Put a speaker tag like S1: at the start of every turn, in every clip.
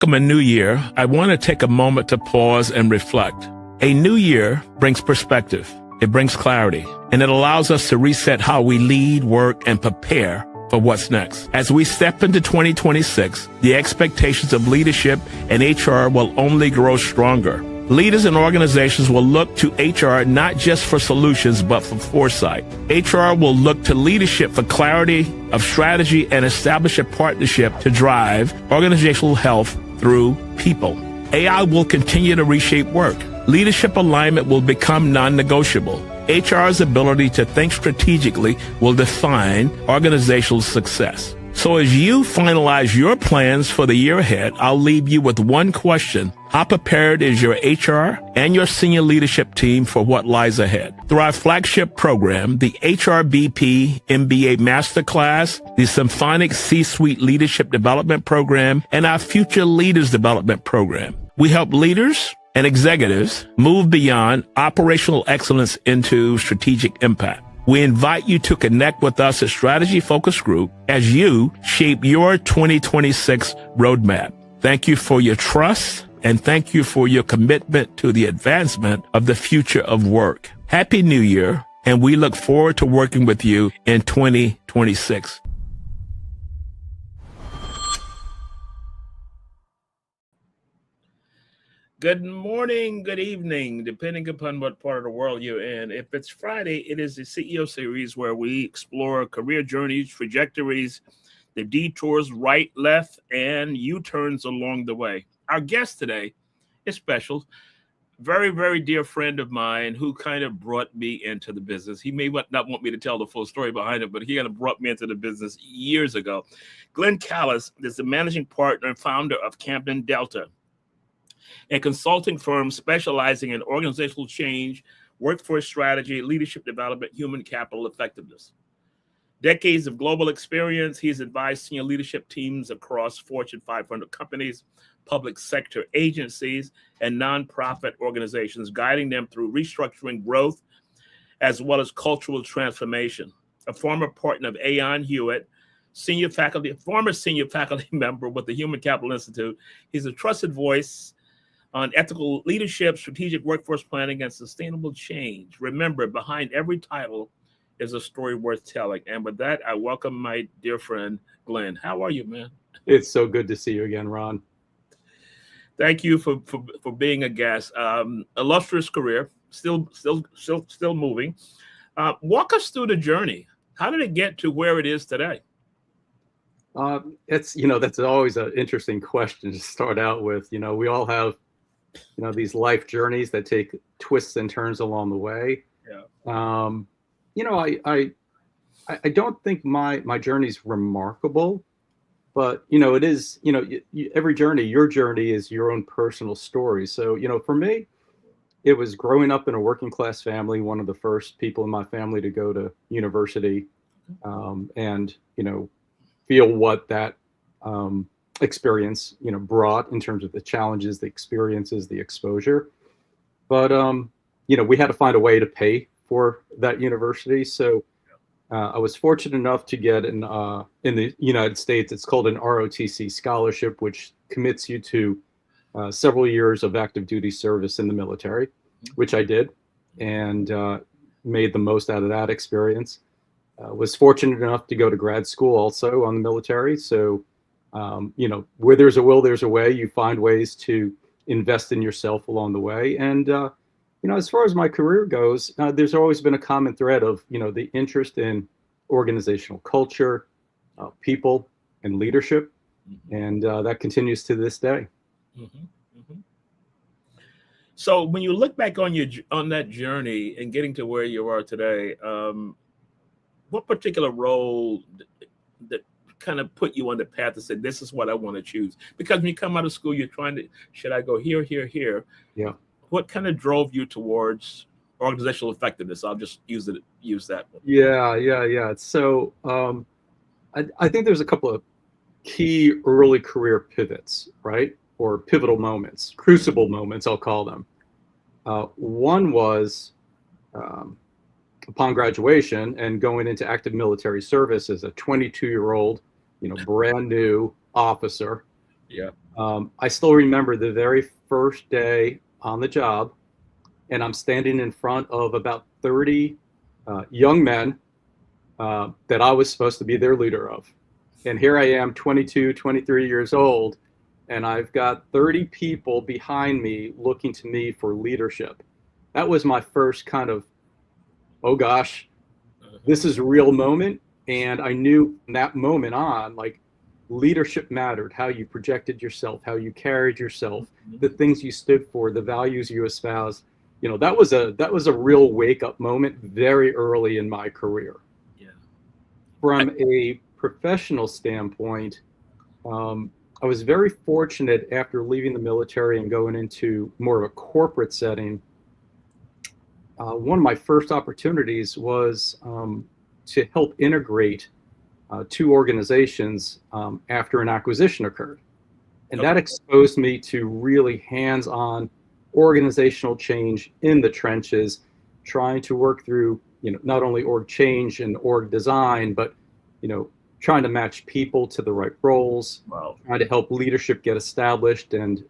S1: Welcome a new year. I want to take a moment to pause and reflect. A new year brings perspective. It brings clarity, and it allows us to reset how we lead, work, and prepare for what's next. As we step into 2026, the expectations of leadership and HR will only grow stronger. Leaders and organizations will look to HR not just for solutions, but for foresight. HR will look to leadership for clarity of strategy and establish a partnership to drive organizational health through people. AI will continue to reshape work. Leadership alignment will become non-negotiable. HR's ability to think strategically will define organizational success. So as you finalize your plans for the year ahead, I'll leave you with one question. How prepared is your HR and your senior leadership team for what lies ahead? Through our flagship program, the HRBP MBA Masterclass, the Symphonic C-Suite Leadership Development Program, and our Future Leaders Development Program, we help leaders and executives move beyond operational excellence into strategic impact. We invite you to connect with us at Strategy Focus Group as you shape your 2026 roadmap. Thank you for your trust and thank you for your commitment to the advancement of the future of work. Happy New Year, and we look forward to working with you in 2026. Good morning, good evening, depending upon what part of the world you're in. If it's Friday, it is the CEO series where we explore career journeys, trajectories, the detours, right, left, and U-turns along the way. Our guest today is special. Very, very dear friend of mine who kind of brought me into the business. He may not want me to tell the full story behind it, but he kind of brought me into the business years ago. Glen Kallas is the managing partner and founder of Camden Delta, a consulting firm specializing in organizational change, workforce strategy, leadership development, human capital effectiveness. Decades of global experience, he's advised senior leadership teams across Fortune 500 companies, public sector agencies, and nonprofit organizations, guiding them through restructuring growth as well as cultural transformation. A former partner of Aon Hewitt, former senior faculty member with the Human Capital Institute, he's a trusted voice on ethical leadership, strategic workforce planning, and sustainable change. Remember, behind every title is a story worth telling. And with that, I welcome my dear friend, Glen. How are you, man?
S2: It's so good to see you again, Ron.
S1: Thank you for being a guest. Illustrious career, still moving. Walk us through the journey. How did it get to where it is today?
S2: That's always an interesting question to start out with. We all have these life journeys that take twists and turns along the way.
S1: Yeah.
S2: I don't think my journey's remarkable, but it is. Every journey, your journey is your own personal story. So for me, it was growing up in a working class family, one of the first people in my family to go to university, and feel what that experience brought in terms of the challenges, the experiences, the exposure. But we had to find a way to pay for that university. So I was fortunate enough to get in the United States, it's called an ROTC scholarship, which commits you to several years of active duty service in the military, which I did, and made the most out of that experience. Was fortunate enough to go to grad school also on the military. So, where there's a will, there's a way. You find ways to invest in yourself along the way. And, as far as my career goes, there's always been a common thread of, the interest in organizational culture, people, and leadership. And that continues to this day.
S1: So when you look back on that journey and getting to where you are today, what particular role that kind of put you on the path to say, this is what I want to choose? Because when you come out of school, you're trying to, should I go here, here, here?
S2: Yeah.
S1: What kind of drove you towards organizational effectiveness? I'll just use that one.
S2: Yeah. So I think there's a couple of key early career pivots, right? Or pivotal moments, crucible moments, I'll call them. One was upon graduation and going into active military service as a 22-year-old, brand new officer.
S1: Yeah.
S2: I still remember the very first day on the job, and I'm standing in front of about 30 young men that I was supposed to be their leader of. And here I am, 22, 23 years old, and I've got 30 people behind me looking to me for leadership. That was my first kind of, oh gosh, this is a real moment. And I knew from that moment on, like, leadership mattered, how you projected yourself, how you carried yourself, the things you stood for, the values you espoused. You know, that was a real wake up moment very early in my career.
S1: Yeah.
S2: From a professional standpoint, I was very fortunate after leaving the military and going into more of a corporate setting. One of my first opportunities was to help integrate two organizations after an acquisition occurred. And
S1: Okay.
S2: that exposed me to really hands-on organizational change in the trenches, trying to work through, not only org change and org design, but, trying to match people to the right roles,
S1: Wow.
S2: trying to help leadership get established and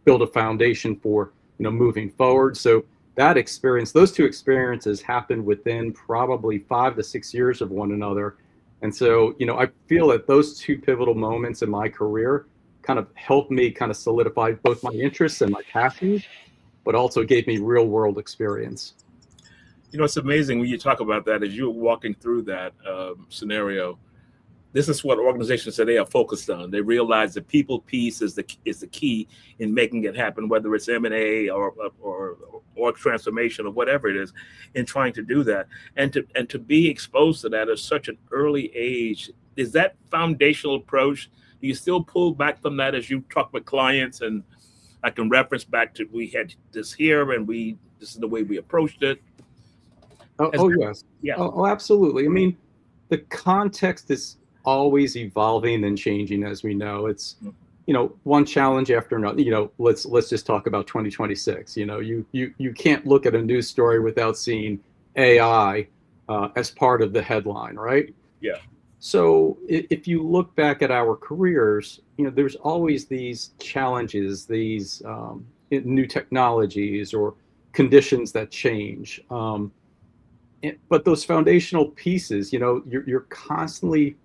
S2: build a foundation for, moving forward. So that experience, those two experiences happened within probably 5 to 6 years of one another. And so, I feel that those two pivotal moments in my career kind of helped me kind of solidify both my interests and my passions, but also gave me real world experience.
S1: You know, it's amazing when you talk about that as you're walking through that scenario. This is what organizations today are focused on. They realize the people piece is the key in making it happen, whether it's M&A or transformation or whatever it is, in trying to do that. And to be exposed to that at such an early age, is that foundational approach? Do you still pull back from that as you talk with clients? And I can reference back to, we had this here and this is the way we approached it.
S2: Oh yes.
S1: Yeah.
S2: Oh, absolutely. I mean, the context is always evolving and changing, as we know. It's, one challenge after another. Let's just talk about 2026. You can't look at a news story without seeing AI as part of the headline, right?
S1: Yeah.
S2: So if you look back at our careers, there's always these challenges, these new technologies or conditions that change. But those foundational pieces, you're constantly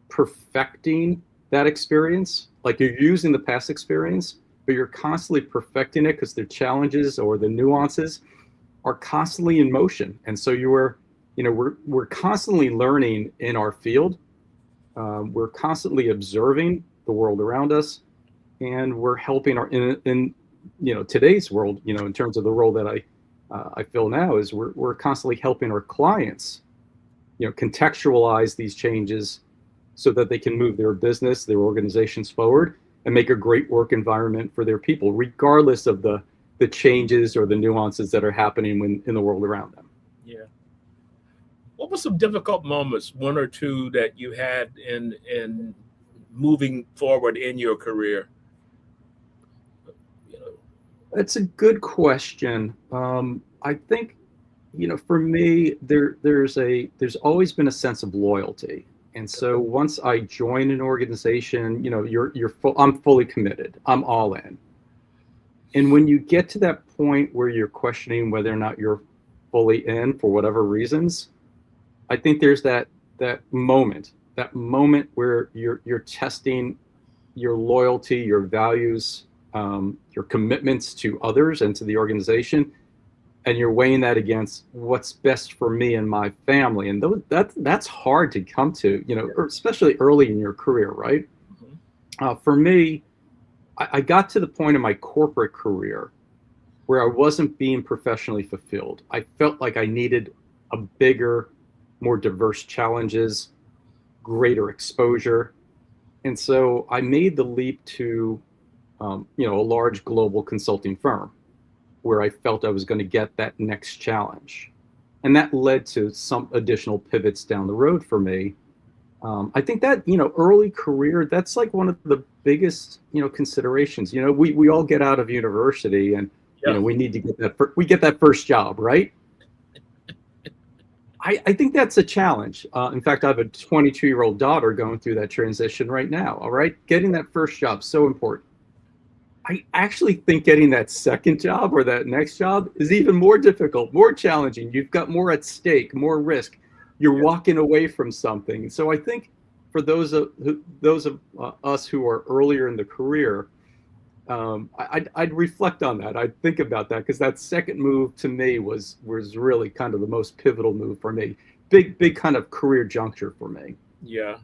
S2: perfecting that experience. Like, you're using the past experience, but you're constantly perfecting it because the challenges or the nuances are constantly in motion. And so we're constantly learning in our field. We're constantly observing the world around us, and we're helping in today's world, in terms of the role that I feel now, is we're constantly helping our clients, contextualize these changes so that they can move their business, their organizations forward and make a great work environment for their people, regardless of the changes or the nuances that are happening in the world around them.
S1: Yeah. What were some difficult moments, one or two, that you had in moving forward in your career?
S2: That's a good question. I think, for me, there's always been a sense of loyalty. And so once I join an organization, I'm fully committed. I'm all in. And when you get to that point where you're questioning whether or not you're fully in for whatever reasons, I think there's that moment where you're testing your loyalty, your values, your commitments to others and to the organization, and you're weighing that against what's best for me and my family. And that's hard to come to, especially early in your career, right? Mm-hmm. For me, I got to the point in my corporate career where I wasn't being professionally fulfilled. I felt like I needed a bigger, more diverse challenges, greater exposure. And so I made the leap to a large global consulting firm where I felt I was going to get that next challenge. And that led to some additional pivots down the road for me. I think that, early career, that's like one of the biggest, considerations. We all get out of university and, we need to get that first job, right? I think that's a challenge. In fact, I have a 22-year-old daughter going through that transition right now. All right. Getting that first job, so important. I actually think getting that second job or that next job is even more difficult, more challenging. You've got more at stake, more risk. You're walking away from something. So I think for those of us who are earlier in the career, I'd reflect on that. I'd think about that, because that second move to me was really kind of the most pivotal move for me. Big kind of career juncture for me.
S1: Yeah.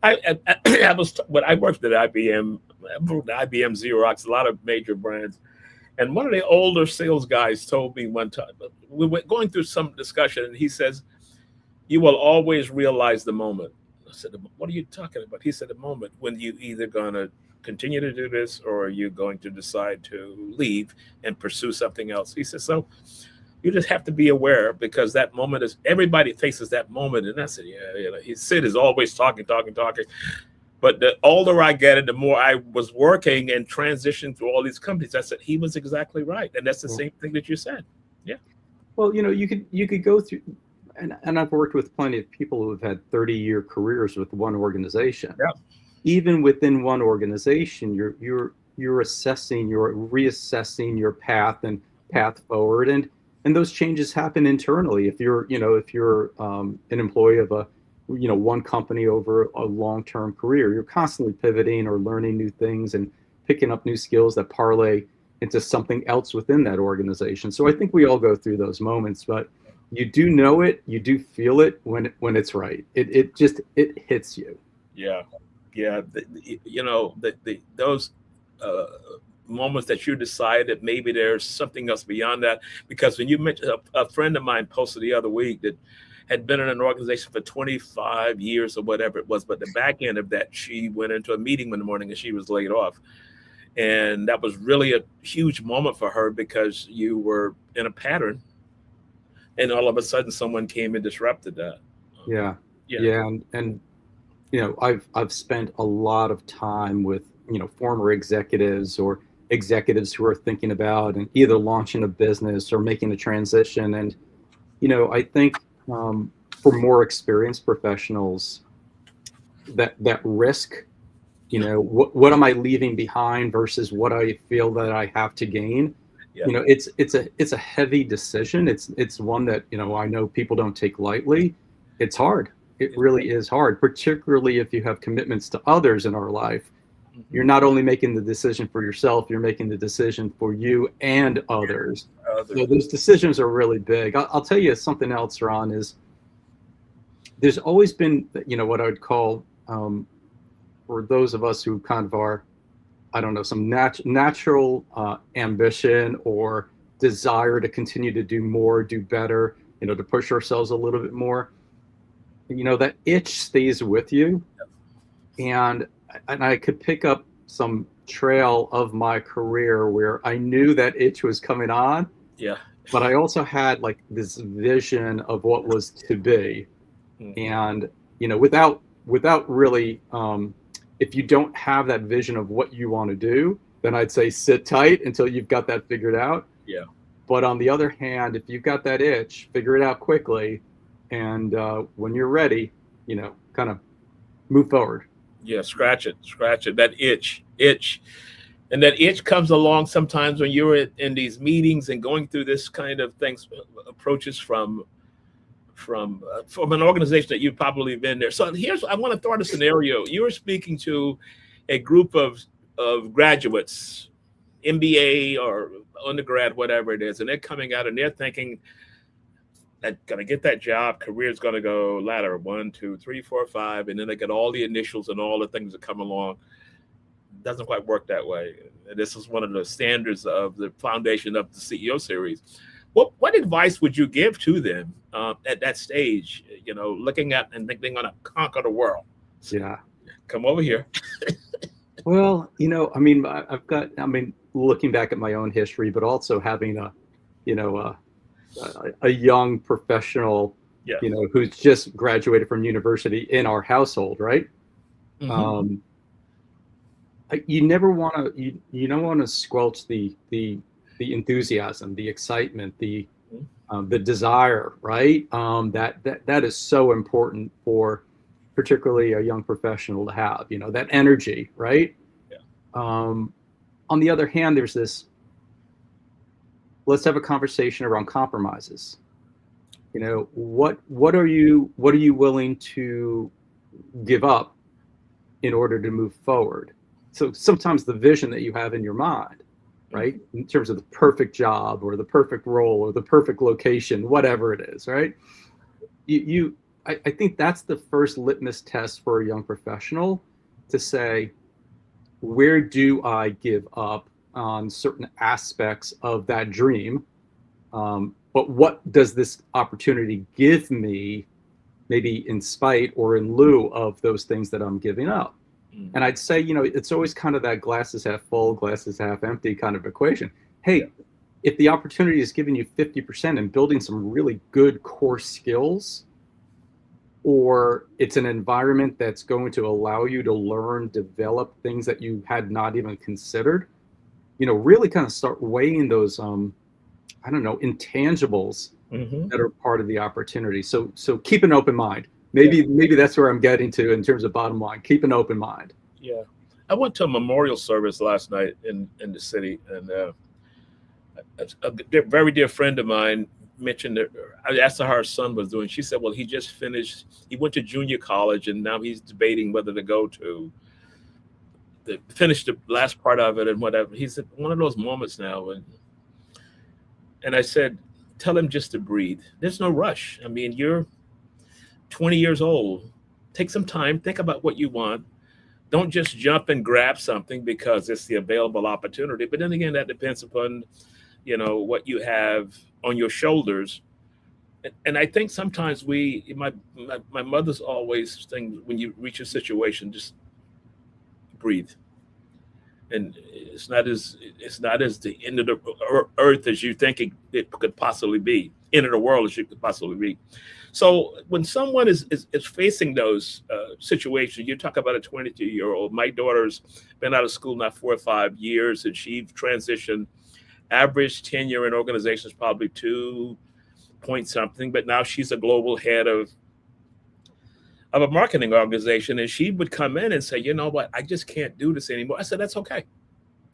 S1: I was when I worked at IBM, IBM Xerox, a lot of major brands, and one of the older sales guys told me one time, we were going through some discussion, and he says, "You will always realize the moment." I said, "What are you talking about?" He said, "The moment when you either gonna continue to do this or you're going to decide to leave and pursue something else." He said, "So you just have to be aware, because that moment is, everybody faces that moment." And I said, "Yeah, you know, Sid is always talking. But the older I get and the more I was working and transitioned through all these companies, I said, he was exactly right." And that's the same thing that you said. Yeah.
S2: Well, you could go through, and I've worked with plenty of people who have had 30-year careers with one organization.
S1: Yeah.
S2: Even within one organization, you're assessing, you're reassessing your path forward, and those changes happen internally. If you're an employee of a one company over a long-term career, you're constantly pivoting or learning new things and picking up new skills that parlay into something else within that organization. So I think we all go through those moments, but you do know it, you do feel it when it's right. It just hits you.
S1: Yeah. Yeah. Those moments that you decide that maybe there's something else beyond that. Because when you mentioned, a friend of mine posted the other week that had been in an organization for 25 years or whatever it was, but the back end of that, she went into a meeting one morning and she was laid off. And that was really a huge moment for her, because you were in a pattern and all of a sudden someone came and disrupted that.
S2: Yeah. And I've spent a lot of time with former executives or executives who are thinking about and either launching a business or making a transition. And I think for more experienced professionals, that risk, what am I leaving behind versus what I feel that I have to gain?
S1: Yeah.
S2: It's a heavy decision. It's one that I know people don't take lightly. It's hard. It really is hard, particularly if you have commitments to others in our life. You're not only making the decision for yourself, you're making the decision for you and others. So those decisions are really big. I'll tell you something else, Ron, is there's always been, what I would call, for those of us who kind of are, I don't know, some natural ambition or desire to continue to do more, do better, to push ourselves a little bit more. That itch stays with you. And I could pick up some trail of my career where I knew that itch was coming on.
S1: Yeah.
S2: But I also had like this vision of what was to be. And, without really, if you don't have that vision of what you want to do, then I'd say sit tight until you've got that figured out.
S1: Yeah.
S2: But on the other hand, if you've got that itch, figure it out quickly. And when you're ready, kind of move forward.
S1: Yeah, scratch it. That itch. And that itch comes along sometimes when you're in these meetings and going through this kind of things, approaches from an organization that you've probably been there. So I want to throw out a scenario. You were speaking to a group of graduates, MBA or undergrad, whatever it is, and they're coming out and they're thinking, I'm going to get that job, career's going to go ladder 1, 2, 3, 4, 5, and then they get all the initials and all the things that come along. It doesn't quite work that way. This is one of the standards of the foundation of the CEO series. What advice would you give to them at that stage, looking at and thinking they're going to conquer the world?
S2: Yeah.
S1: Come over here.
S2: Well, looking back at my own history, but also having a young professional, who's just graduated from university in our household, right?
S1: Mm-hmm.
S2: You never want to, you don't want to squelch the enthusiasm, the excitement, the the desire, right? That is so important for particularly a young professional to have, that energy, right?
S1: Yeah.
S2: On the other hand, there's this, let's have a conversation around compromises. What are you willing to give up in order to move forward? So sometimes the vision that you have in your mind, right, in terms of the perfect job or the perfect role or the perfect location, whatever it is, right? I think that's the first litmus test for a young professional to say, where do I give up on certain aspects of that dream? But what does this opportunity give me, maybe in spite or in lieu of those things that I'm giving up? And I'd say, it's always kind of that glasses half full, glasses half empty kind of equation. Hey, if the opportunity is giving you 50% and building some really good core skills, or it's an environment that's going to allow you to learn, develop things that you had not even considered, really kind of start weighing those, intangibles that are part of the opportunity. So keep an open mind. Maybe that's where I'm getting to in terms of bottom line. Keep an open mind.
S1: Yeah. I went to a memorial service last night in the city, and a very dear friend of mine mentioned that I asked her how her son was doing. She said, well, he just finished, he went to junior college, and now he's debating whether to go to finish the last part of it and whatever. He said, one of those moments now. And I said, tell him just to breathe. There's no rush. I mean, you're 20 years old. Take some time, think about what you want. Don't just jump and grab something because it's the available opportunity. But then again, that depends upon, what you have on your shoulders. And I think sometimes my mother's always saying, when you reach a situation, just breathe. And it's not as the end of the earth as you think it could possibly be, end of the world as you could possibly be. So when someone is facing those situations, you talk about a 22-year-old. My daughter's been out of school now 4 or 5 years, and she transitioned. Average tenure in organizations probably 2 point something, but now she's a global head of a marketing organization, and she would come in and say, you know what, I just can't do this anymore. I said, that's okay.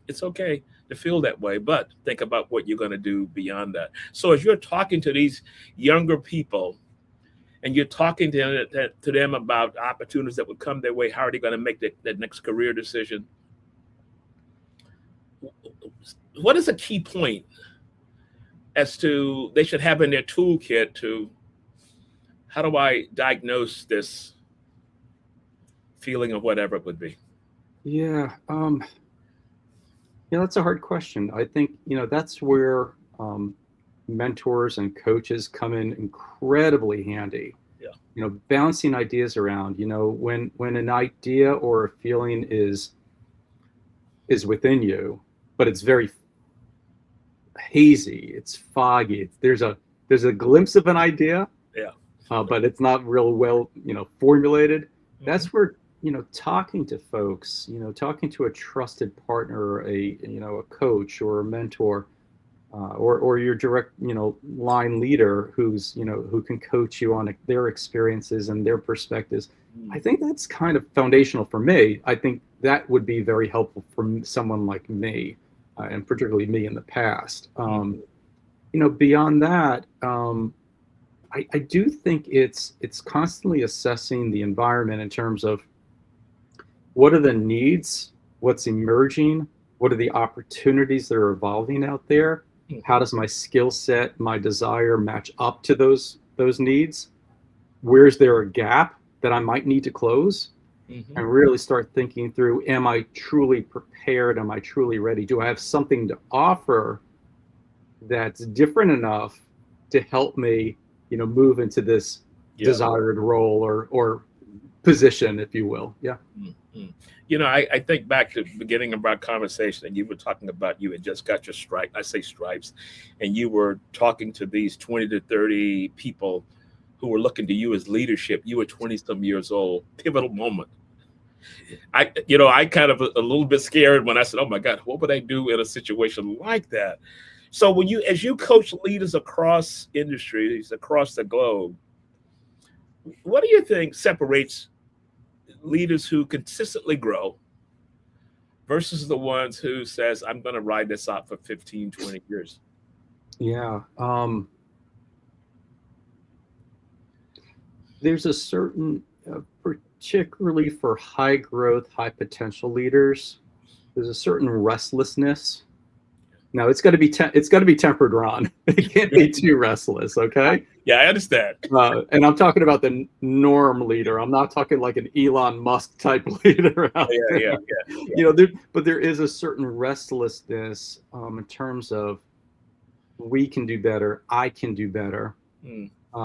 S1: It's okay to feel that way, but think about what you're going to do beyond that. So as you're talking to these younger people and you're talking to them about opportunities that would come their way, how are they going to make that next career decision? What is a key point as to they should have in their toolkit to, how do I diagnose this feeling of whatever it would be?
S2: Yeah. That's a hard question. I think, that's where mentors and coaches come in incredibly handy. Yeah. Bouncing ideas around, when an idea or a feeling is within you, but it's very hazy, it's foggy. There's a glimpse of an idea.
S1: Yeah.
S2: But it's not real well, formulated. Mm-hmm. That's where, talking to folks, talking to a trusted partner, a coach or a mentor, or your direct, line leader who's, who can coach you on their experiences and their perspectives. Mm-hmm. I think that's kind of foundational for me. I think that would be very helpful for someone like me, and particularly me in the past. Beyond that, I do think it's constantly assessing the environment in terms of what are the needs, what's emerging, what are the opportunities that are evolving out there, how does my skill set, my desire match up to those needs, where's there a gap that I might need to close, and really start thinking through, am I truly prepared, am I truly ready, do I have something to offer that's different enough to help me move into this desired role or position, if you will. Yeah.
S1: Mm-hmm. I think back to the beginning of our conversation, and you were talking about you had just got your stripes, and you were talking to these 20 to 30 people who were looking to you as leadership. You were 20-some years old, pivotal moment. I kind of a little bit scared when I said, oh my God, what would I do in a situation like that? So as you coach leaders across industries, across the globe, what do you think separates leaders who consistently grow versus the ones who says, I'm going to ride this out for 15, 20 years?
S2: Yeah. There's a certain, particularly for high growth, high potential leaders, there's a certain restlessness. Now it's got to be tempered, Ron. It can't be too restless, okay?
S1: Yeah, I understand.
S2: And I'm talking about the norm leader. I'm not talking like an Elon Musk type leader out there.
S1: Yeah.
S2: You know, but there is a certain restlessness in terms of we can do better. I can do better.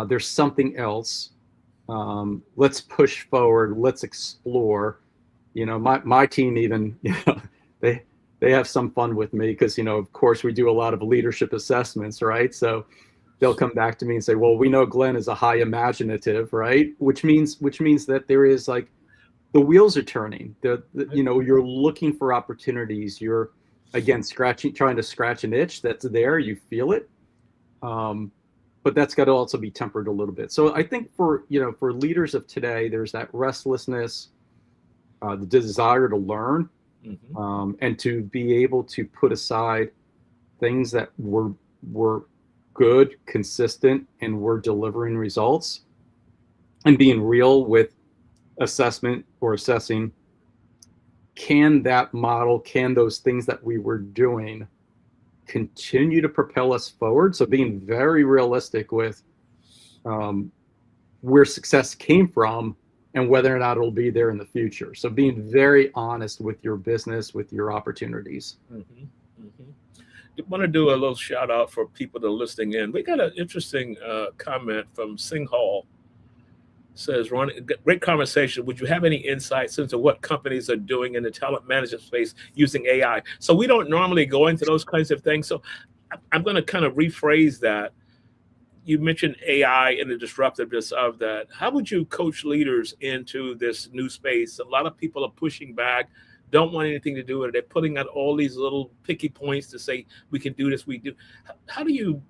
S2: There's something else. Let's push forward. Let's explore. You know, my team even, you know, they have some fun with me because, you know, of course we do a lot of leadership assessments, right? So they'll come back to me and say, well, we know Glenn is a high imaginative, right? Which means that there is like the wheels are turning. You know, you're looking for opportunities. You're again trying to scratch an itch that's there. You feel it, but that's got to also be tempered a little bit. So I think for leaders of today, there's that restlessness, the desire to learn. And to be able to put aside things that were good, consistent, and were delivering results, and being real with assessment or assessing, can that model, can those things that we were doing continue to propel us forward? So being very realistic with where success came from and whether or not it'll be there in the future. So being very honest with your business, with your opportunities.
S1: I want to do a little shout out for people that are listening in. We got an interesting comment from Sing Hall. Says, Ron, great conversation. Would you have any insights into what companies are doing in the talent management space using AI? So we don't normally go into those kinds of things. So I'm going to kind of rephrase that. You mentioned AI and the disruptiveness of that. How would you coach leaders into this new space? A lot of people are pushing back, don't want anything to do with it. They're putting out all these little picky points to say, we can do this, we do. How do you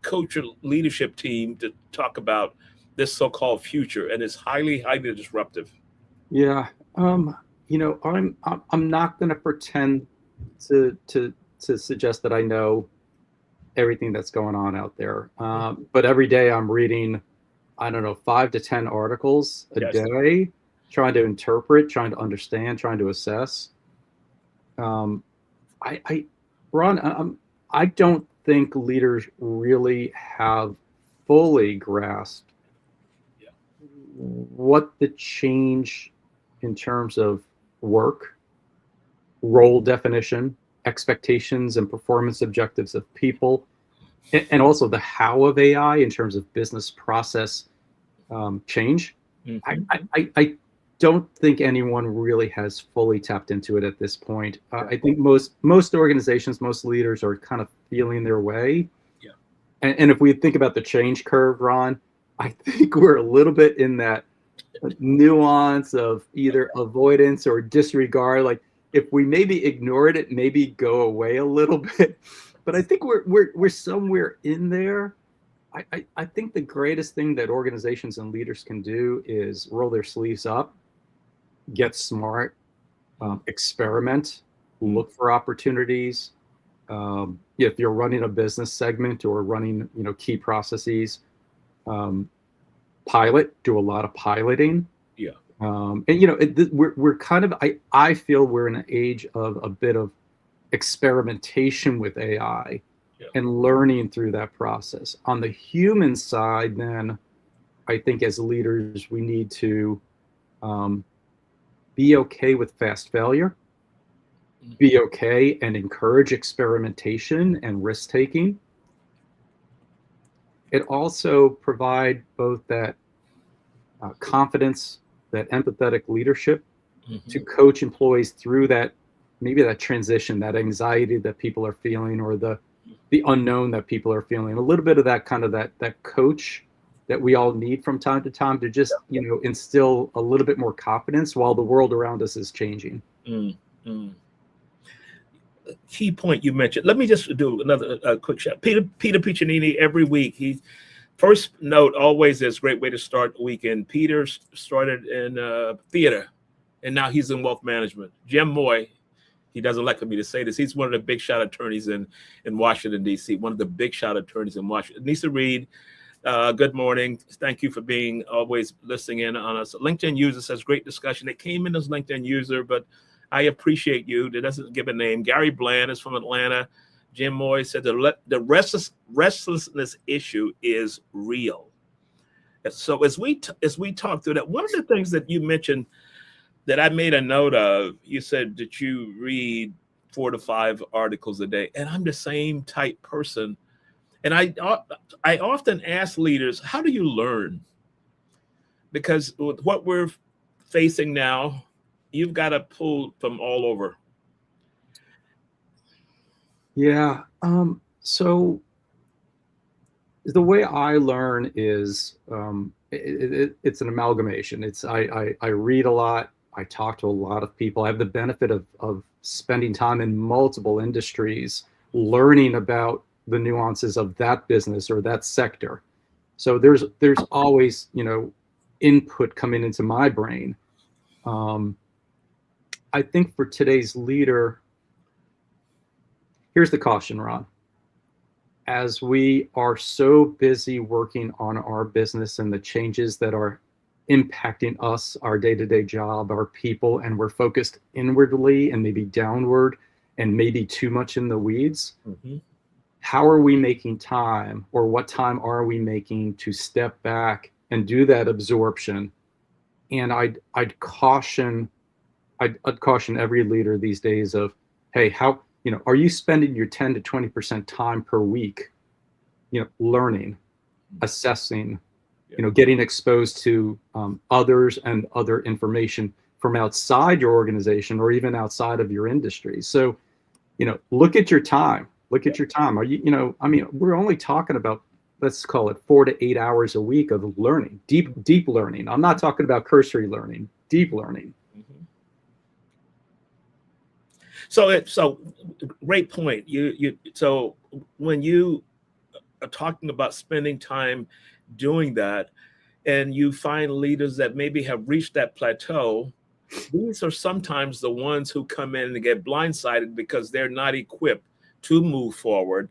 S1: coach your leadership team to talk about this so-called future and it's highly, highly disruptive?
S2: Yeah. You know, I'm not going to pretend to suggest that I know everything that's going on out there. But every day I'm reading, I don't know, 5 to 10 articles a day, trying to interpret, trying to understand, trying to assess. Ron, I don't think leaders really have fully grasped what the change in terms of work, role definition, expectations and performance objectives of people, and also the how of AI in terms of business process change. I don't think anyone really has fully tapped into it at this point. I think most organizations, most leaders are kind of feeling their way. And if we think about the change curve, Ron, I think we're a little bit in that nuance of either avoidance or disregard. Like, if we maybe ignore it, it maybe go away a little bit. But I think we're somewhere in there. I think the greatest thing that organizations and leaders can do is roll their sleeves up, get smart, experiment, look for opportunities. If you're running a business segment or running, key processes, pilot, do a lot of piloting. And we're kind of, I feel we're in an age of a bit of experimentation with AI and learning through that process. On the human side, then, I think as leaders, we need to be okay with fast failure, be okay and encourage experimentation and risk taking. It also provide both that confidence, that empathetic leadership to coach employees through that, maybe that transition, that anxiety that people are feeling, or the unknown that people are feeling. A little bit of that kind of that coach that we all need from time to time to just, instill a little bit more confidence while the world around us is changing.
S1: key point you mentioned. Let me just do another quick shout. Peter Piccinini, every week, he first note always is a great way to start the weekend. Peter started in theater, and now he's in wealth management. Jim Moy, he doesn't like me to say this. He's one of the big shot attorneys in Washington, D.C., one of the big shot attorneys in Washington. Nisa Reed, good morning. Thank you for being always listening in on us. LinkedIn user says, great discussion. It came in as LinkedIn user, but I appreciate you. It doesn't give a name. Gary Bland is from Atlanta. Jim Moy said the restlessness issue is real. So as we talk through that, one of the things that you mentioned that I made a note of, you said that you read 4 to 5 articles a day, and I'm the same type person. And I often ask leaders, how do you learn? Because with what we're facing now, you've got to pull from all over.
S2: Yeah. So the way I learn is it's an amalgamation. I read a lot. I talk to a lot of people. I have the benefit of spending time in multiple industries, learning about the nuances of that business or that sector. So there's always, input coming into my brain. I think for today's leader, here's the caution, Ron. As we are so busy working on our business and the changes that are impacting us, our day-to-day job, our people, and we're focused inwardly and maybe downward and maybe too much in the weeds, how are we making time, or what time are we making to step back and do that absorption? And I'd caution every leader these days of, hey, how, are you spending your 10 to 20% time per week, learning, assessing, getting exposed to others and other information from outside your organization or even outside of your industry? So, look at your time. Look at your time. Are you, we're only talking about, let's call it 4 to 8 hours a week of learning, deep learning. I'm not talking about cursory learning, deep learning.
S1: So great point. So when you are talking about spending time doing that, and you find leaders that maybe have reached that plateau, these are sometimes the ones who come in and get blindsided because they're not equipped to move forward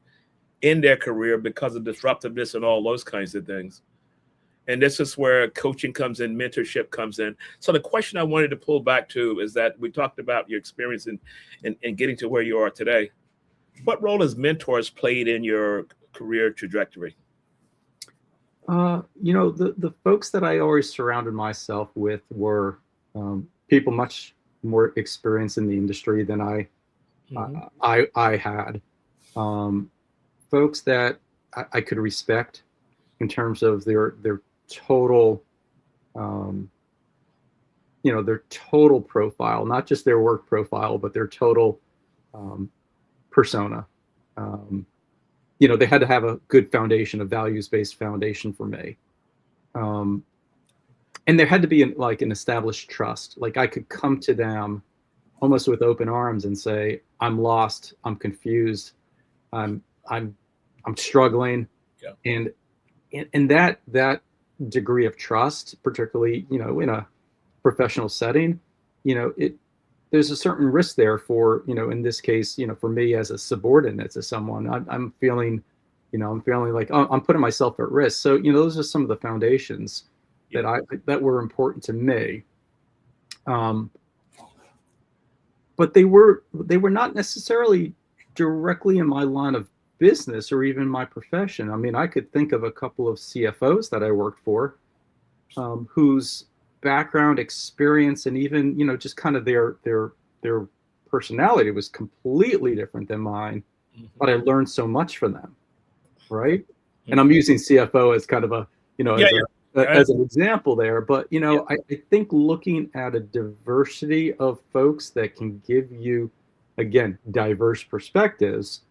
S1: in their career because of disruptiveness and all those kinds of things. And this is where coaching comes in, mentorship comes in. So the question I wanted to pull back to is that we talked about your experience in getting to where you are today. What role has mentors played in your career trajectory?
S2: The folks that I always surrounded myself with were people much more experienced in the industry than I had. Folks that I could respect in terms of their total, their total profile, not just their work profile, but their total persona. They had to have a good foundation, a values-based foundation for me. And there had to be an established trust. Like I could come to them almost with open arms and say, I'm lost, I'm confused, I'm struggling. Yeah. And that degree of trust, particularly, in a professional setting, there's a certain risk there for, in this case, for me as a subordinate to someone, I'm feeling like, oh, I'm putting myself at risk. So, those are some of the foundations that were important to me. But they were not necessarily directly in my line of business or even my profession. I mean, I could think of a couple of CFOs that I worked for, whose background, experience, and even, just kind of their personality was completely different than mine, but I learned so much from them, right? And I'm using CFO as kind of a, as an example there, but, I think looking at a diversity of folks that can give you, again, diverse perspectives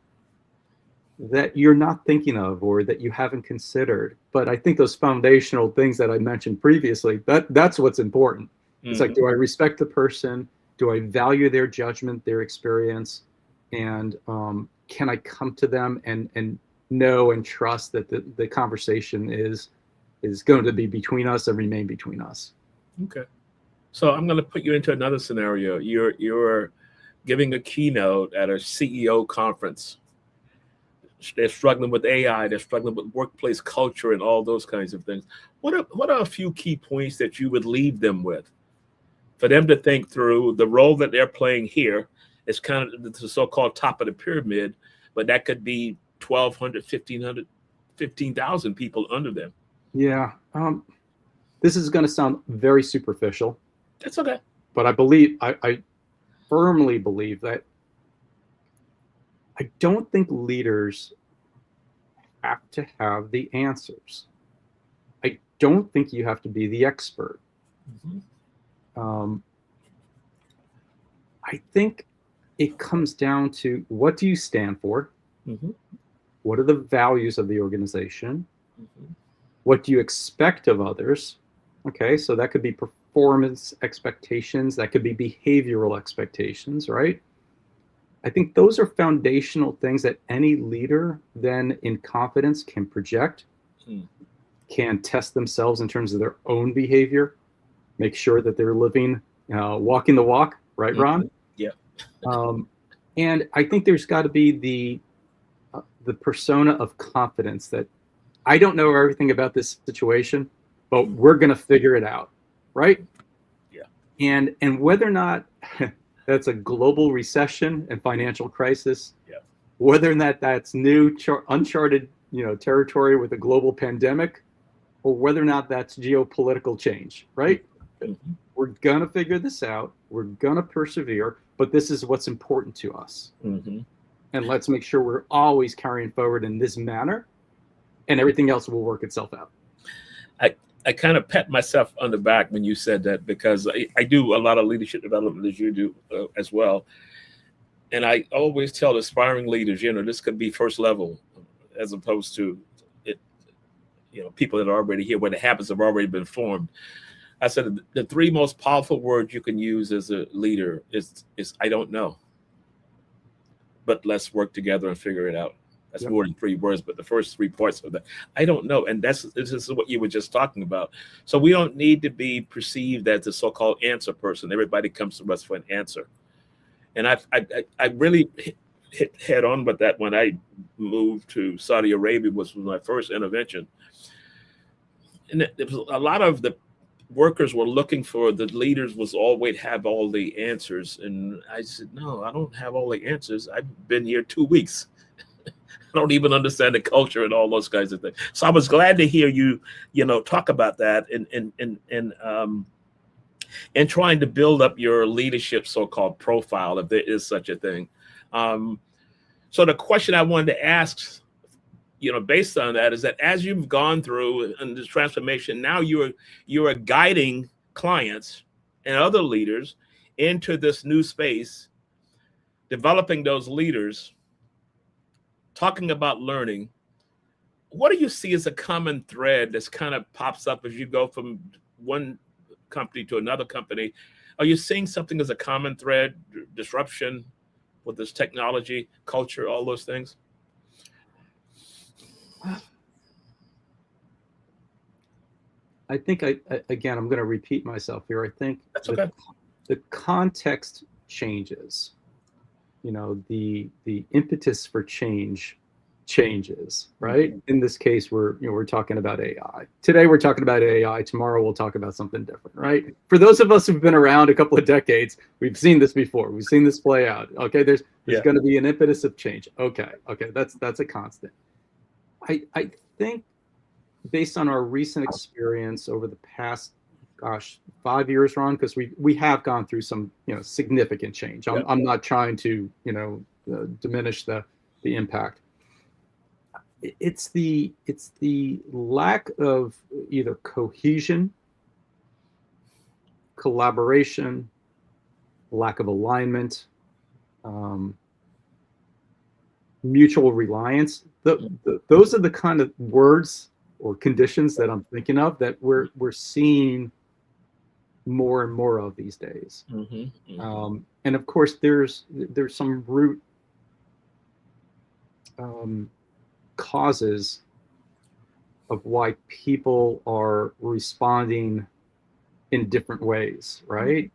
S2: that you're not thinking of or that you haven't considered. But I think those foundational things that I mentioned previously, that's what's important. It's like, do I respect the person? Do I value their judgment, their experience? and can I come to them and know and trust that the conversation is going to be between us and remain between us.
S1: Okay. So I'm going to put you into another scenario. You're giving a keynote at a CEO conference. They're struggling with AI. They're struggling with workplace culture and all those kinds of things. What are a few key points that you would leave them with for them to think through the role that they're playing here? It's kind of the so-called top of the pyramid, but that could be 1,200, 1,500, 15,000 people under them.
S2: Yeah. This is going to sound very superficial.
S1: That's okay.
S2: But I firmly believe that I don't think leaders have to have the answers. I don't think you have to be the expert. I think it comes down to, what do you stand for? What are the values of the organization? What do you expect of others? Okay, so that could be performance expectations, that could be behavioral expectations, right? I think those are foundational things that any leader then in confidence can project, can test themselves in terms of their own behavior, make sure that they're living, walking the walk, right, Ron?
S1: Yeah.
S2: And I think there's got to be the persona of confidence that I don't know everything about this situation, but we're going to figure it out, right?
S1: Yeah.
S2: And whether or not that's a global recession and financial crisis, whether or not that's new uncharted territory with a global pandemic, or whether or not that's geopolitical change, right? We're going to figure this out. We're going to persevere, but this is what's important to us. And let's make sure we're always carrying forward in this manner, and everything else will work itself out.
S1: I kind of pat myself on the back when you said that, because I do a lot of leadership development, as you do as well. And I always tell aspiring leaders, this could be first level as opposed to it, people that are already here, where the habits have already been formed. I said the three most powerful words you can use as a leader is I don't know, but let's work together and figure it out. That's more than 3 words, but the first 3 parts of that, I don't know. And this is what you were just talking about. So we don't need to be perceived as the so-called answer person. Everybody comes to us for an answer. And I really hit head on with that when I moved to Saudi Arabia, was my first intervention. And it was a lot of the workers were looking for the leaders was always have all the answers. And I said, no, I don't have all the answers. I've been here 2 weeks. I don't even understand the culture and all those kinds of things. So I was glad to hear you, talk about that and trying to build up your leadership so-called profile, if there is such a thing. So the question I wanted to ask, based on that, is that as you've gone through and this transformation, now you're guiding clients and other leaders into this new space, developing those leaders, talking about learning. What do you see as a common thread that's kind of pops up as you go from one company to another company? Are you seeing something as a common thread, disruption with this technology, culture, all those things?
S2: I think again, I'm going to repeat myself here. I think
S1: that's okay.
S2: The context changes. The impetus for changes, right? In this case, we're talking about AI. Today we're talking about AI. Tomorrow we'll talk about something different, right? For those of us who've been around a couple of decades, we've seen this before. We've seen this play out. Okay, there's going to be an impetus of change. Okay, that's a constant. I think based on our recent experience over the past 5 years, Ron, because we have gone through some significant change. I'm not trying to diminish the impact. It's the lack of either cohesion, collaboration, lack of alignment, mutual reliance. Those are the kind of words or conditions that I'm thinking of that we're seeing more and more of these days. And of course, there's some root causes of why people are responding in different ways, right?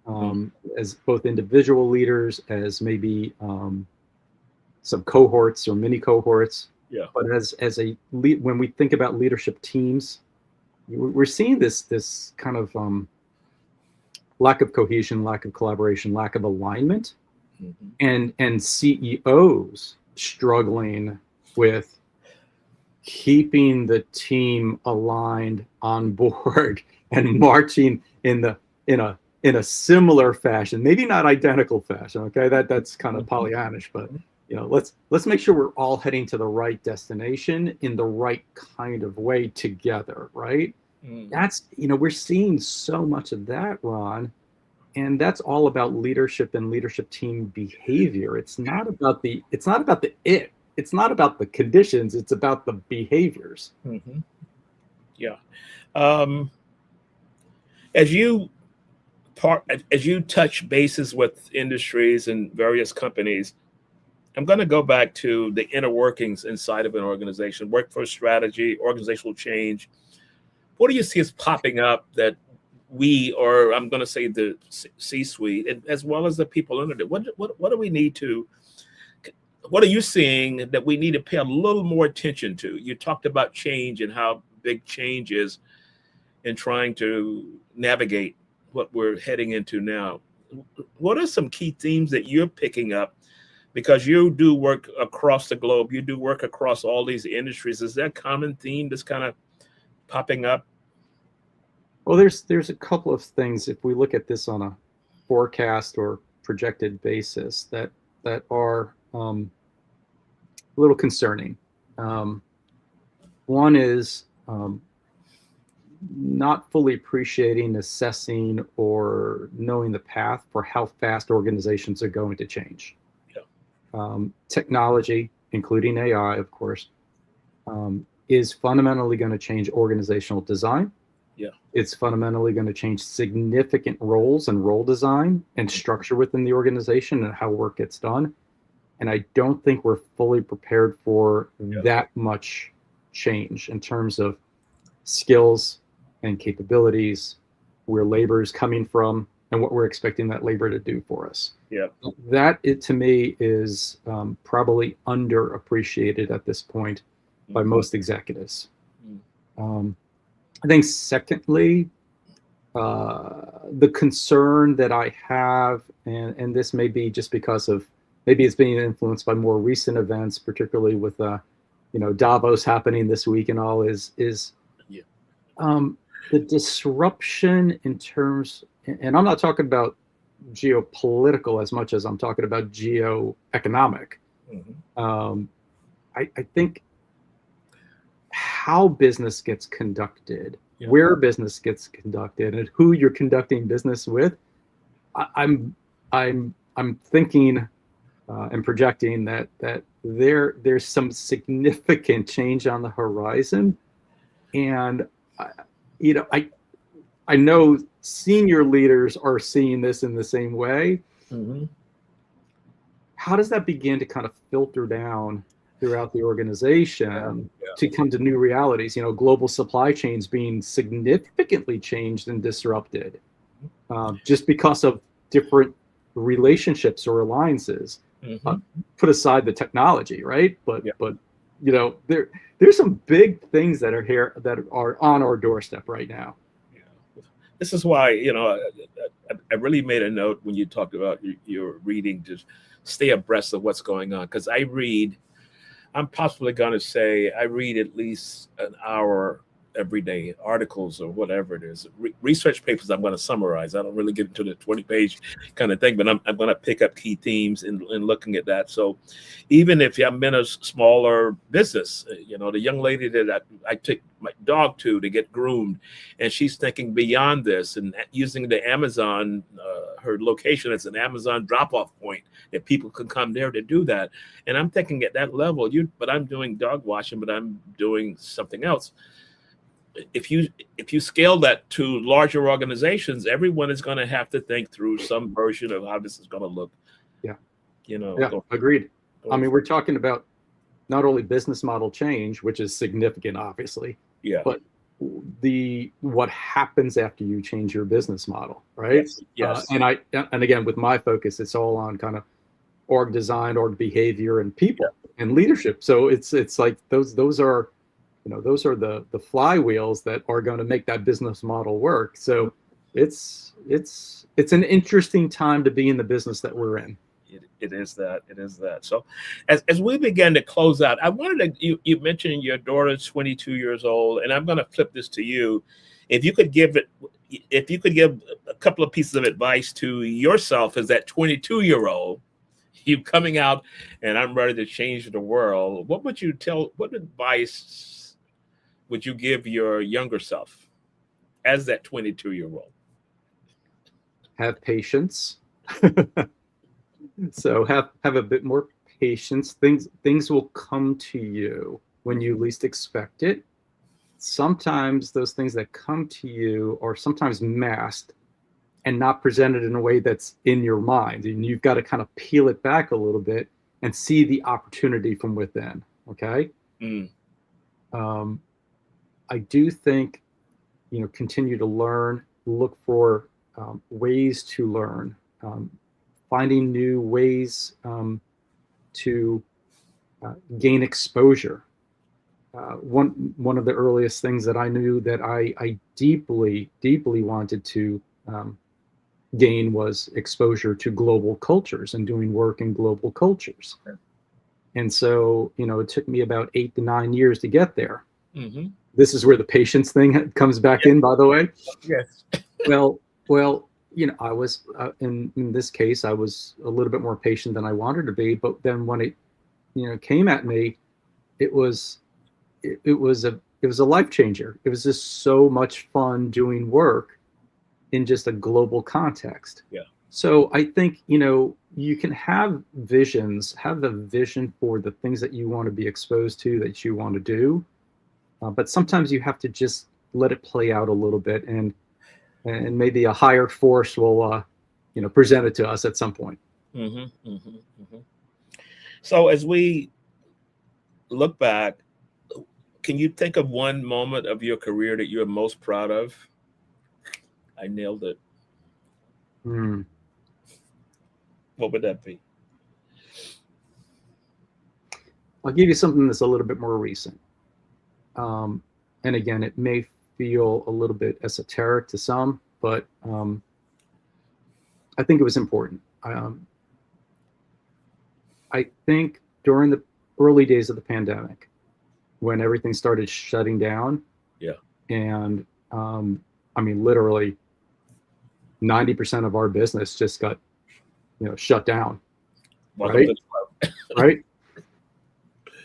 S2: As both individual leaders, as maybe some cohorts or mini cohorts.
S1: Yeah.
S2: But when we think about leadership teams, we're seeing this kind of lack of cohesion, lack of collaboration, lack of alignment, and CEOs struggling with keeping the team aligned on board and marching in a similar fashion, maybe not identical fashion. Okay, that's kind of Pollyannish, but let's make sure we're all heading to the right destination in the right kind of way together, right? That's we're seeing so much of that, Ron, and that's all about leadership and leadership team behavior. It's not about the it's not about the conditions, it's about the behaviors.
S1: Yeah. As you touch bases with industries and various companies, I'm going to go back to the inner workings inside of an organization, workforce strategy, organizational change. What do you see as popping up that I'm going to say the C-suite, as well as the people under it, what do we need to, what are you seeing that we need to pay a little more attention to? You talked about change and how big change is in trying to navigate what we're heading into now. What are some key themes that you're picking up? Because you do work across the globe, you do work across all these industries. Is there a common theme that's kind of popping up?
S2: Well, there's a couple of things, if we look at this on a forecast or projected basis, that are a little concerning. One is not fully appreciating, assessing, or knowing the path for how fast organizations are going to change. Technology, including AI, of course, is fundamentally going to change organizational design. It's fundamentally going to change significant roles and role design and structure within the organization and how work gets done. And I don't think we're fully prepared for that much change in terms of skills and capabilities, where labor is coming from, and what we're expecting that labor to do for us. That, to me, is probably underappreciated at this point by most executives. I think secondly, the concern that I have, and this may be just because of, maybe it's being influenced by more recent events, particularly with Davos happening this week and all, is the disruption in terms, and I'm not talking about geopolitical as much as I'm talking about geoeconomic. I think how business gets conducted, where business gets conducted, and who you're conducting business with, I'm thinking and projecting that there's some significant change on the horizon, and I know senior leaders are seeing this in the same way. How does that begin to kind of filter down throughout the organization to come to new realities? Global supply chains being significantly changed and disrupted just because of different relationships or alliances. Put aside the technology, right? But there's some big things that are here that are on our doorstep right now.
S1: This is why I really made a note when you talked about your reading to stay abreast of what's going on, because I'm possibly going to say I read at least an hour every day, articles or whatever it is, research papers I'm going to summarize. I don't really get into the 20-page kind of thing, but I'm going to pick up key themes in looking at that. So even if I'm in a smaller business, the young lady that I took my dog to get groomed, and she's thinking beyond this and using the Amazon, her location as an Amazon drop-off point that people can come there to do that. And I'm thinking at that level, but I'm doing dog washing, but I'm doing something else. If you scale that to larger organizations, everyone is going to have to think through some version of how this is going to look.
S2: Agreed. I mean, we're talking about not only business model change, which is significant, obviously,
S1: Yeah.
S2: but what happens after you change your business model, right?
S1: Yes. Yes.
S2: And again, with my focus, it's all on kind of org design, org behavior, and people and leadership. So it's like those are, those are the flywheels that are going to make that business model work. So it's an interesting time to be in the business that we're in.
S1: It is that. It is that. So as we begin to close out, I wanted to, you mentioned your daughter's 22 years old, and I'm going to flip this to you. If you could give a couple of pieces of advice to yourself as that 22-year-old, you coming out and I'm ready to change the world, what advice would you give your younger self as that 22-year-old?
S2: Have patience. So have a bit more patience. Things will come to you when you least expect it. Sometimes those things that come to you are sometimes masked and not presented in a way that's in your mind. And you've got to kind of peel it back a little bit and see the opportunity from within. Okay. I do think, continue to learn, look for ways to learn, finding new ways to gain exposure. One of the earliest things that I knew that I deeply wanted to gain was exposure to global cultures and doing work in global cultures.
S1: Okay.
S2: And so, it took me about 8 to 9 years to get there.
S1: Mm-hmm.
S2: This is where the patience thing comes back in, by the way.
S1: Yes.
S2: Well, I was in this case, I was a little bit more patient than I wanted to be. But then when it, came at me, it was a life changer. It was just so much fun doing work in just a global context.
S1: Yeah.
S2: So I think, you can have a vision for the things that you want to be exposed to, that you want to do. But sometimes you have to just let it play out a little bit, and maybe a higher force will, present it to us at some point.
S1: Mm-hmm, mm-hmm, mm-hmm. So as we look back, can you think of one moment of your career that you're most proud of? I nailed it. What would that be?
S2: I'll give you something that's a little bit more recent. And again, it may feel a little bit esoteric to some, but I think it was important. I think during the early days of the pandemic, when everything started shutting down, and literally 90% of our business just got, shut down. Right? Right.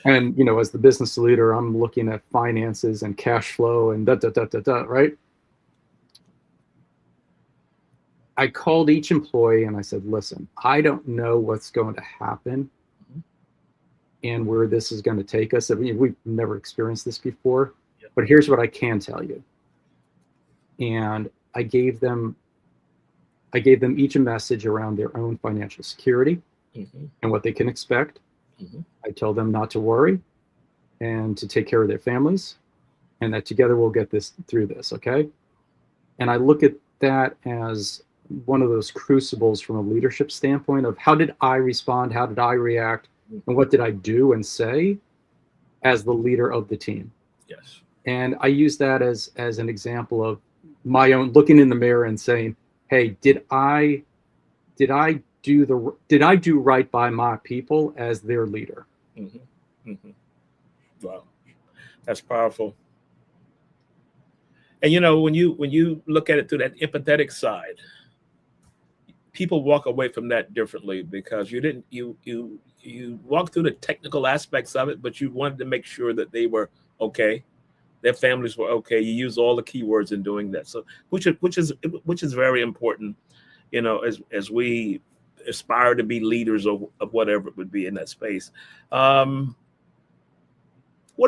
S2: And, as the business leader, I'm looking at finances and cash flow and right? I called each employee and I said, listen, I don't know what's going to happen and where this is going to take us. We've never experienced this before, but here's what I can tell you. And I gave them each a message around their own financial security and what they can expect. I tell them not to worry and to take care of their families, and that together we'll get through this, okay? And I look at that as one of those crucibles from a leadership standpoint of how did I respond, how did I react, and what did I do and say as the leader of the team?
S1: Yes.
S2: And I use that as an example of my own looking in the mirror and saying, hey, did I do right by my people as their leader?
S1: Mm-hmm. Mm-hmm. Wow, that's powerful. And when you look at it through that empathetic side, people walk away from that differently because you walk through the technical aspects of it, but you wanted to make sure that they were okay, their families were okay. You use all the keywords in doing that, so which is very important. As we aspire to be leaders of whatever it would be in that space. What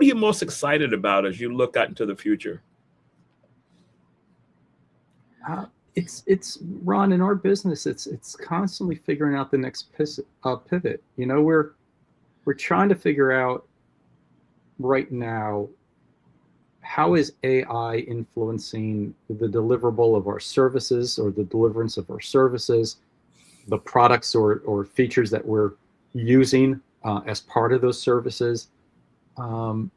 S1: are you most excited about as you look out into the future?
S2: It's Ron, in our business, it's constantly figuring out the next pivot. We're trying to figure out right now, how is AI influencing the deliverable of our services or the deliverance of our services, the products or features that we're using as part of those services? And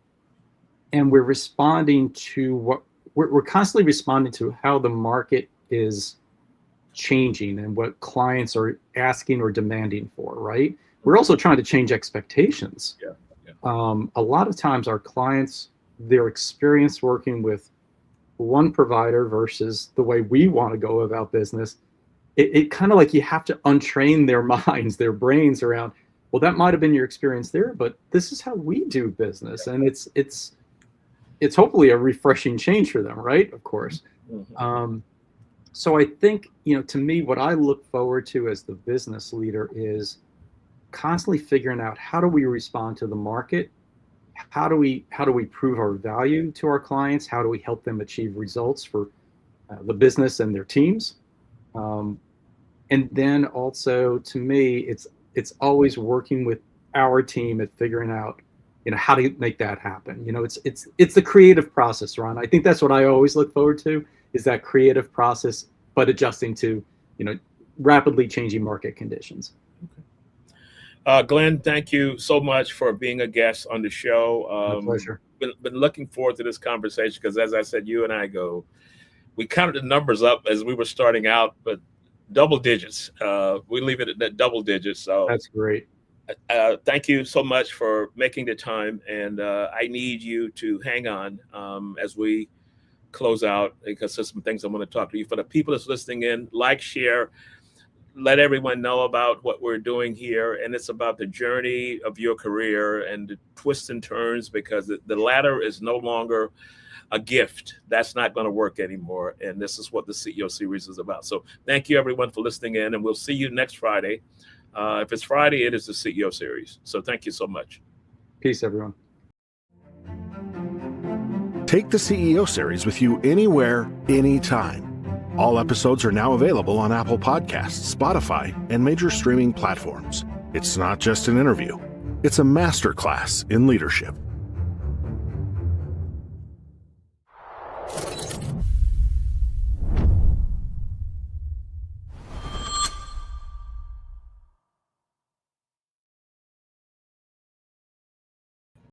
S2: we're responding to what we're constantly responding to how the market is changing and what clients are asking or demanding for, right? We're also trying to change expectations. A lot of times our clients, their experience working with one provider versus the way we want to go about business, it kind of like you have to untrain their minds, their brains around, well, that might have been your experience there, but this is how we do business. And it's hopefully a refreshing change for them, right? Of course. So I think, to me, what I look forward to as the business leader is constantly figuring out, how do we respond to the market? How do we prove our value to our clients? How do we help them achieve results for the business and their teams? And then also, to me, it's always working with our team at figuring out, how to make that happen. It's the creative process, Ron. I think that's what I always look forward to, is that creative process, but adjusting to, rapidly changing market conditions.
S1: Glenn, thank you so much for being a guest on the show.
S2: My pleasure.
S1: Been looking forward to this conversation because, as I said, you and I we counted the numbers up as we were starting out, but double digits. We leave it at that double digits. So
S2: that's great.
S1: Thank you so much for making the time, and I need you to hang on as we close out, because there's some things I want to talk to you. For the people that's listening in, like, share, let everyone know about what we're doing here. And it's about the journey of your career and the twists and turns, because the ladder is no longer a gift. That's not going to work anymore. And this is what the CEO series is about. So thank you, everyone, for listening in, and we'll see you next Friday. If it's Friday, it is the CEO series. So thank you so much.
S2: Peace, everyone.
S3: Take the CEO series with you anywhere, anytime. All episodes are now available on Apple Podcasts, Spotify, and major streaming platforms. It's not just an interview. It's a masterclass in leadership.